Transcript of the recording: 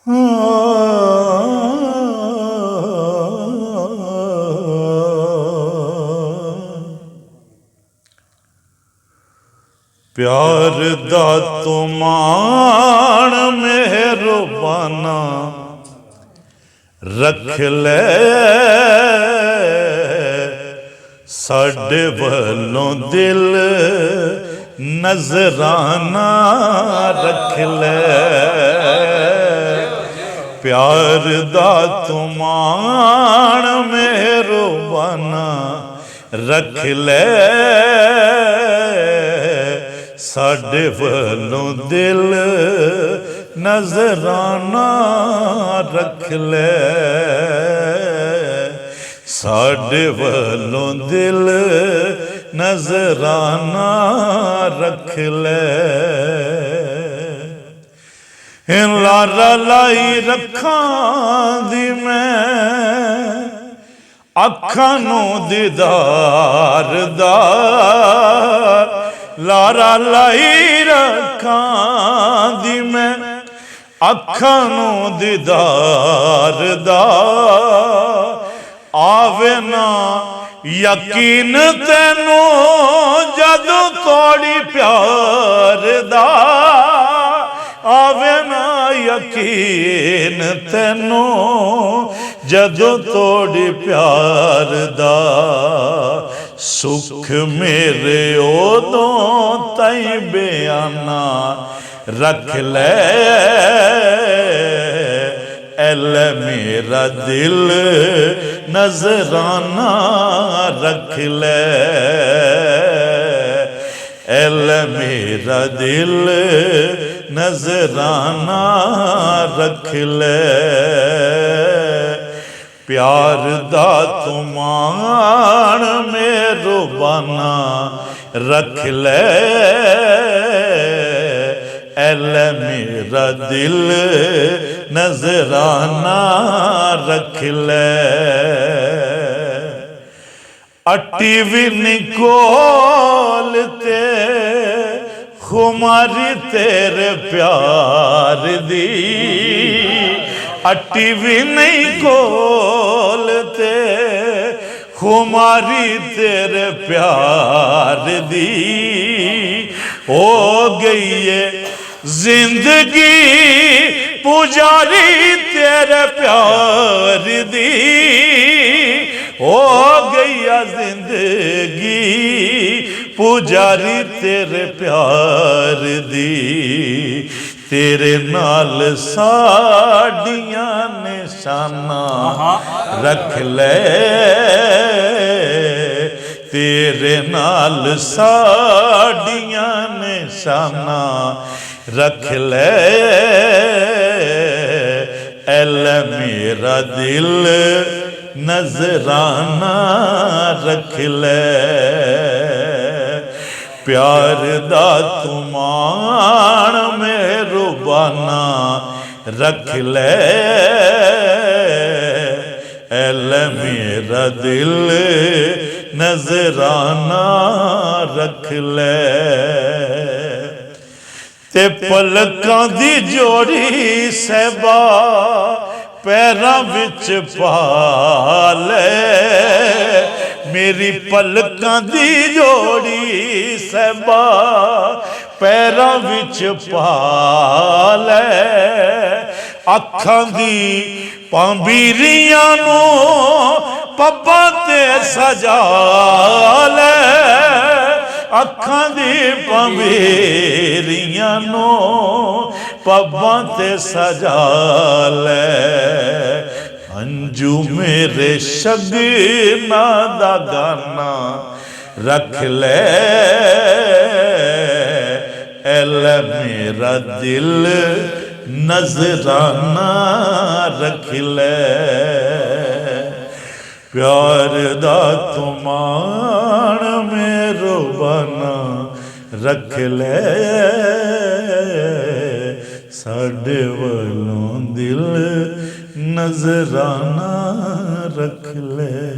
प्यार दा तुमान मेहरबाना रख ले साडे वल्लों दिल नजराना रख ले। प्यार दा तुमान मेहरबाना रख ले साडे वल्लों दिल नजराना रख ले। साडे वल्लों दिल नजराना रख ले। लारा लाई रखां दी मैं अखां नूं दीदार दा। लारा लाई रखां दी मैं अखां नूं दीदार दा। आवे ना यकीन तैनू जदों तोड़ी प्यार दा। आवे ना यकीन तैनू जदों तोड़ी प्यार दा। सुख मेरे ओदों ताईं बयाना रख ले। एल मेरा दिल नजराना रख ले। एल मेरा दिल नजराना रख ले। प्यार दा तुमान मेहरबाना रख ले। एल मेरा दिल नजराना रख ले। अट्टी भी निकोल ते खुमारी तेरे प्यार दी। अट्टी भी नहीं कोलते खुमारी तेरे प्यार दी। हो गई है जिंदगी पुजारी तेरे प्यार दी। हो गई है जिंदगी पुजारी तेरे प्यार दी। तेरे नाल साडियां निशाना रख ले। तेरे नाल साडियां निशाना रख ले। एल मेरा दिल नजराना रख ले। प्यार दा तुमान मेहरबाना रख ले। एल मेरा दिल नजराना रख ले। ते पलकां दी जोड़ी सहबा पैरां विच पा ले। मेरी पलकां दी जोड़ी सहबा पैरां विच पा ले। अखां दी पांबीरियां नूं पब्बां ते सजा ले। अखां दी पांबीरियां नूं पब्बां ते सजा ले। अंजू मेरे शगना दा गाना रख ले। एल मेरा दिल नजराना रख ले। प्यार दा तुमान मेहरबाना रख ले। साडे वल्लों दिल नजराना रख ले।